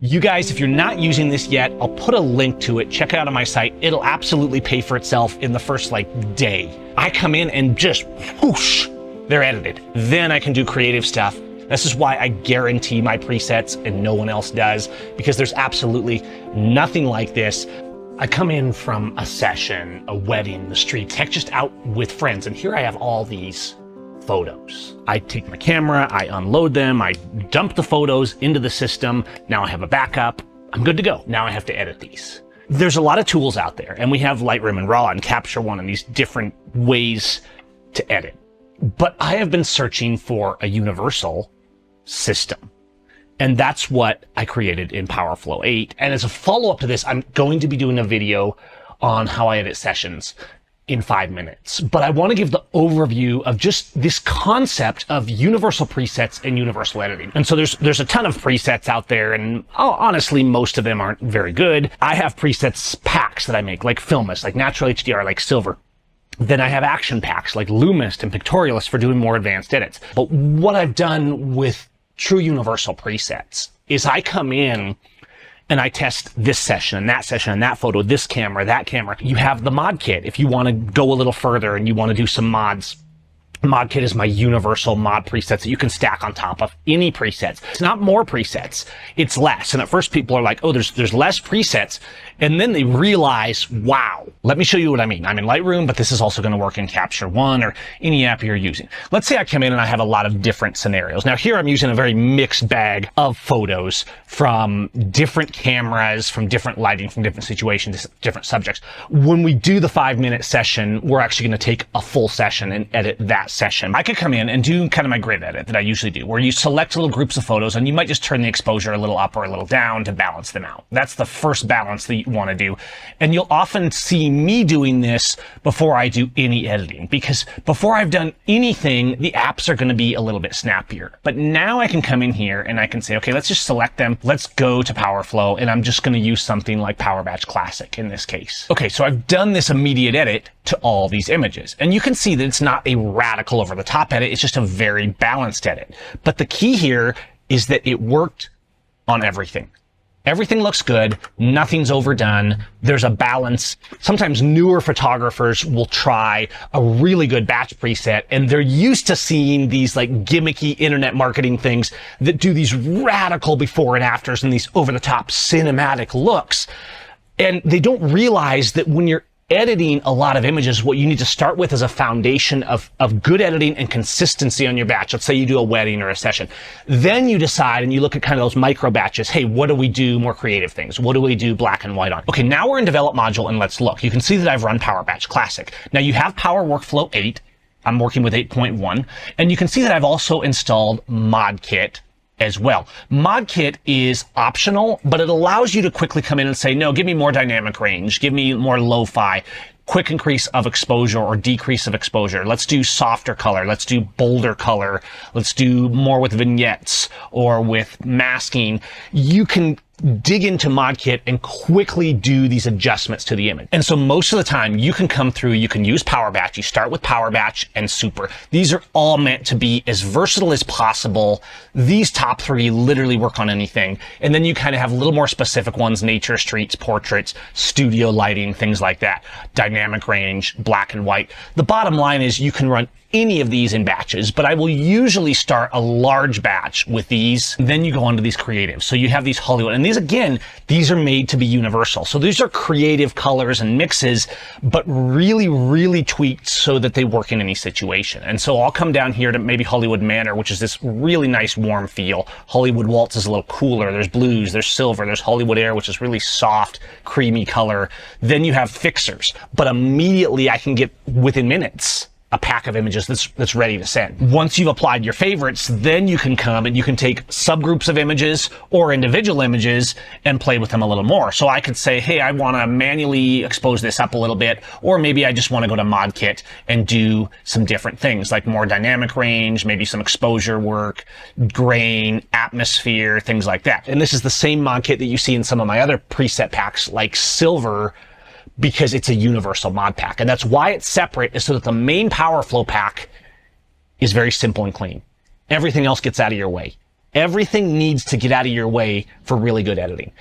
You guys, if you're not using this yet, I'll put a link to it. Check it out on my site. It'll absolutely pay for itself in the first day. I come in and just whoosh, they're edited. Then I can do creative stuff. This is why I guarantee my presets and no one else does, because there's absolutely nothing like this. I come in from a session, a wedding, the streets, heck, just out with friends. And here I have all these photos. I take my camera, I unload them, I dump the photos into the system. Now I have a backup. I'm good to go. Now I have to edit these. There's a lot of tools out there, and we have Lightroom and Raw and Capture One and these different ways to edit. But I have been searching for a universal system. And that's what I created in PowerFlow 8. And as a follow-up to this, I'm going to be doing a video on how I edit sessions in 5 minutes. But I want to give the overview of just this concept of universal presets and universal editing. And so there's a ton of presets out there, and honestly, most of them aren't very good. I have presets packs that I make, like Filmist, like Natural HDR, like Silver. Then I have action packs like Lumist and Pictorialist for doing more advanced edits. But what I've done with true universal presets is I come in and I test this session and that photo, this camera, that camera. You have the mod kit if you want to go a little further and you want to do some mods. Mod kit is my universal mod presets that you can stack on top of any presets. It's not more presets, it's less. And at first people are like, oh, there's less presets. And then they realize, wow, let me show you what I mean. I'm in Lightroom, but this is also going to work in Capture One or any app you're using. Let's say I come in and I have a lot of different scenarios. Now here I'm using a very mixed bag of photos from different cameras, from different lighting, from different situations, different subjects. When we do the 5-minute session, we're actually going to take a full session and edit that session. I could come in and do kind of my grid edit that I usually do, where you select little groups of photos and you might just turn the exposure a little up or a little down to balance them out. That's the first balance that you want to do. And you'll often see me doing this before I do any editing, because before I've done anything, the apps are going to be a little bit snappier. But now I can come in here and I can say, okay, let's just select them. Let's go to PowerFlow, and I'm just going to use something like Power Batch Classic in this case. Okay, so I've done this immediate edit to all these images, and you can see that it's not a radical over the top edit. It's just a very balanced edit. But the key here is that it worked on everything. Everything looks good. Nothing's overdone. There's a balance. Sometimes newer photographers will try a really good batch preset, and they're used to seeing these like gimmicky internet marketing things that do these radical before and afters and these over the top cinematic looks. And they don't realize that when you're editing a lot of images, what you need to start with is a foundation of good editing and consistency on your batch. Let's say you do a wedding or a session. Then you decide and you look at kind of those micro batches. Hey, what do we do more creative things? What do we do black and white on? Okay, now we're in Develop Module, and let's look. You can see that I've run Power Batch Classic. Now you have Power Workflow 8. I'm working with 8.1. And you can see that I've also installed Mod Kit as well. Mod Kit is optional, but it allows you to quickly come in and say, no, give me more dynamic range, give me more lo-fi, quick increase of exposure or decrease of exposure. Let's do softer color. Let's do bolder color. Let's do more with vignettes or with masking. You can dig into Mod Kit and quickly do these adjustments to the image. And so most of the time you can come through, you can use Power Batch. You start with Power Batch and Super. These are all meant to be as versatile as possible. These top 3 literally work on anything. And then you kind of have a little more specific ones: nature, streets, portraits, studio lighting, things like that. Dynamic range, black and white. The bottom line is you can run any of these in batches, but I will usually start a large batch with these. Then you go on to these creatives. So you have these Hollywood, and these, again, these are made to be universal. So these are creative colors and mixes, but really, really tweaked so that they work in any situation. And so I'll come down here to maybe Hollywood Manor, which is this really nice warm feel. Hollywood Waltz is a little cooler. There's blues, there's silver, there's Hollywood Air, which is really soft, creamy color. Then you have fixers, but immediately I can get, within minutes, a pack of images that's ready to send. Once you've applied your favorites, then you can come and you can take subgroups of images or individual images and play with them a little more. So I could say, hey, I want to manually expose this up a little bit, or maybe I just want to go to Mod Kit and do some different things like more dynamic range, maybe some exposure work, grain, atmosphere, things like that. And this is the same Mod Kit that you see in some of my other preset packs like Silver, because it's a universal mod pack. And that's why it's separate, is so that the main PowerFlow pack is very simple and clean. Everything else gets out of your way. Everything needs to get out of your way for really good editing.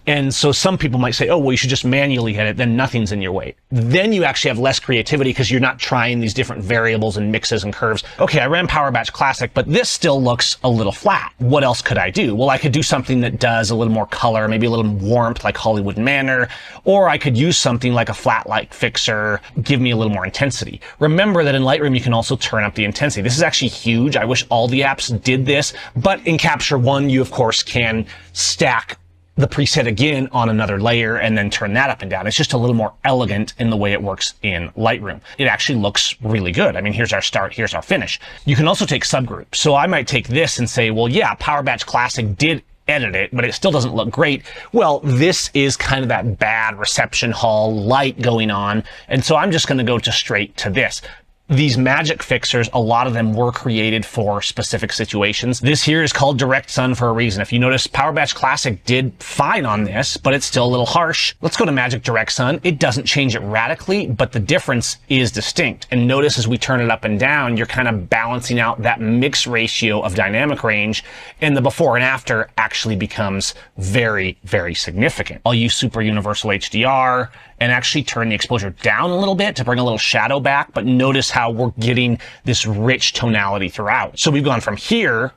And so some people might say, oh, well, you should just manually edit, then nothing's in your way. Then you actually have less creativity because you're not trying these different variables and mixes and curves. Okay, I ran Power Batch Classic, but this still looks a little flat. What else could I do? Well, I could do something that does a little more color, maybe a little warmth like Hollywood Manor, or I could use something like a flat light fixer, give me a little more intensity. Remember that in Lightroom, you can also turn up the intensity. This is actually huge. I wish all the apps did this, but in Capture One, you of course can stack the preset again on another layer and then turn that up and down. It's just a little more elegant in the way it works in Lightroom. It actually looks really good. I mean, here's our start, here's our finish. You can also take subgroups. So I might take this and say, well, yeah, Power Batch Classic did edit it, but it still doesn't look great. Well, this is kind of that bad reception hall light going on. And so I'm just going to go straight to this. These magic fixers, a lot of them were created for specific situations. This here is called Direct Sun for a reason. If you notice, Power Batch Classic did fine on this, but it's still a little harsh. Let's go to Magic Direct Sun. It doesn't change it radically, but the difference is distinct. And notice as we turn it up and down, you're kind of balancing out that mix ratio of dynamic range, and the before and after actually becomes very, very significant. I'll use Super Universal HDR and actually turn the exposure down a little bit to bring a little shadow back, but notice how we're getting this rich tonality throughout. So we've gone from here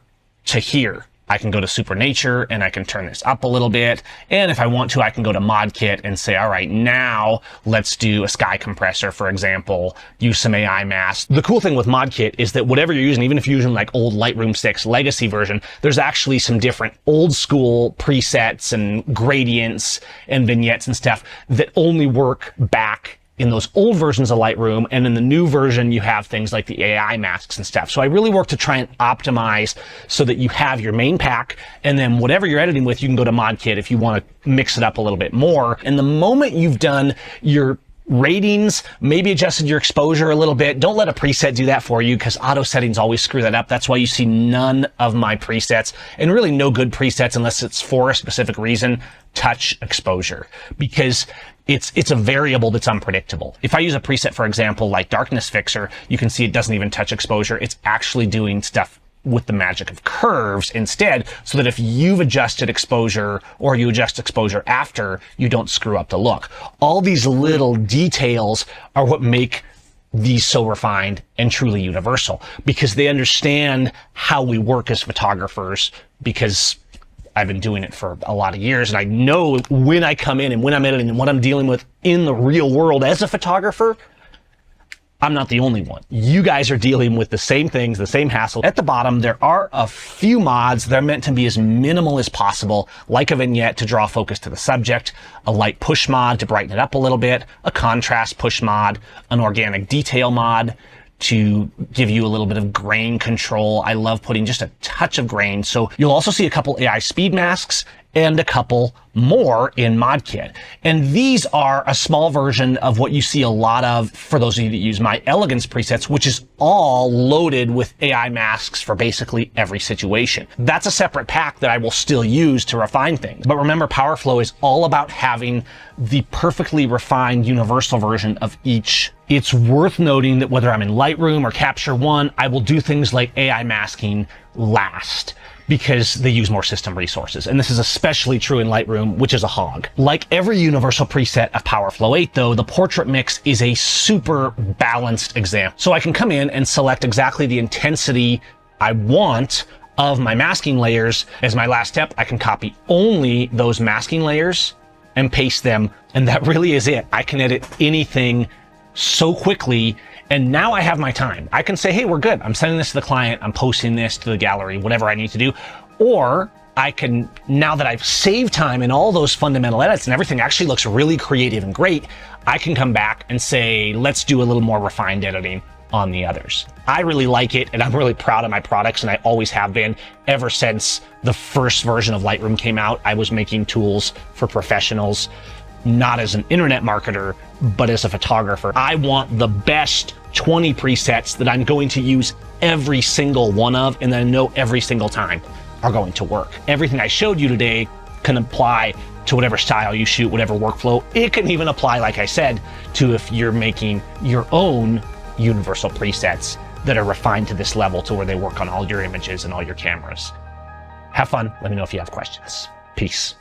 to here. I can go to Super Nature and I can turn this up a little bit. And if I want to, I can go to Mod Kit and say, all right, now let's do a sky compressor, for example, use some AI masks. The cool thing with Mod Kit is that whatever you're using, even if you're using like old Lightroom 6 legacy version, there's actually some different old school presets and gradients and vignettes and stuff that only work back in those old versions of Lightroom, and in the new version, you have things like the AI masks and stuff. So I really work to try and optimize so that you have your main pack, and then whatever you're editing with, you can go to Mod Kit if you want to mix it up a little bit more. And the moment you've done your ratings, maybe adjusted your exposure a little bit, don't let a preset do that for you because auto settings always screw that up. That's why you see none of my presets, and really no good presets unless it's for a specific reason, touch exposure, because it's a variable that's unpredictable. If I use a preset, for example, like Darkness Fixer, you can see it doesn't even touch exposure. It's actually doing stuff with the magic of curves instead, so that if you've adjusted exposure or you adjust exposure after, you don't screw up the look. All these little details are what make these so refined and truly universal, because they understand how we work as photographers, because I've been doing it for a lot of years, and I know when I come in and when I'm editing and what I'm dealing with in the real world as a photographer, I'm not the only one. You guys are dealing with the same things, the same hassle. At the bottom, there are a few mods that are meant to be as minimal as possible, like a vignette to draw focus to the subject, a light push mod to brighten it up a little bit, a contrast push mod, an organic detail mod to give you a little bit of grain control. I love putting just a touch of grain. So you'll also see a couple AI speed masks and a couple more in Mod Kit. And these are a small version of what you see a lot of for those of you that use my Elegance presets, which is all loaded with AI masks for basically every situation. That's a separate pack that I will still use to refine things. But remember, PowerFlow is all about having the perfectly refined universal version of each. It's worth noting that whether I'm in Lightroom or Capture One, I will do things like AI masking last, because they use more system resources. And this is especially true in Lightroom, which is a hog. Like every universal preset of PowerFlow 8, though, the portrait mix is a super balanced example. So I can come in and select exactly the intensity I want of my masking layers. As my last step, I can copy only those masking layers and paste them. And that really is it. I can edit anything so quickly. And now I have my time. I can say, hey, we're good. I'm sending this to the client. I'm posting this to the gallery, whatever I need to do. Or I can, now that I've saved time in all those fundamental edits and everything actually looks really creative and great, I can come back and say, let's do a little more refined editing on the others. I really like it, and I'm really proud of my products, and I always have been. Ever since the first version of Lightroom came out, I was making tools for professionals, not as an internet marketer, but as a photographer. I want the best 20 presets that I'm going to use every single one of, and that I know every single time are going to work. Everything I showed you today can apply to whatever style you shoot, whatever workflow. It can even apply, like I said, to if you're making your own universal presets that are refined to this level to where they work on all your images and all your cameras. Have fun. Let me know if you have questions. Peace.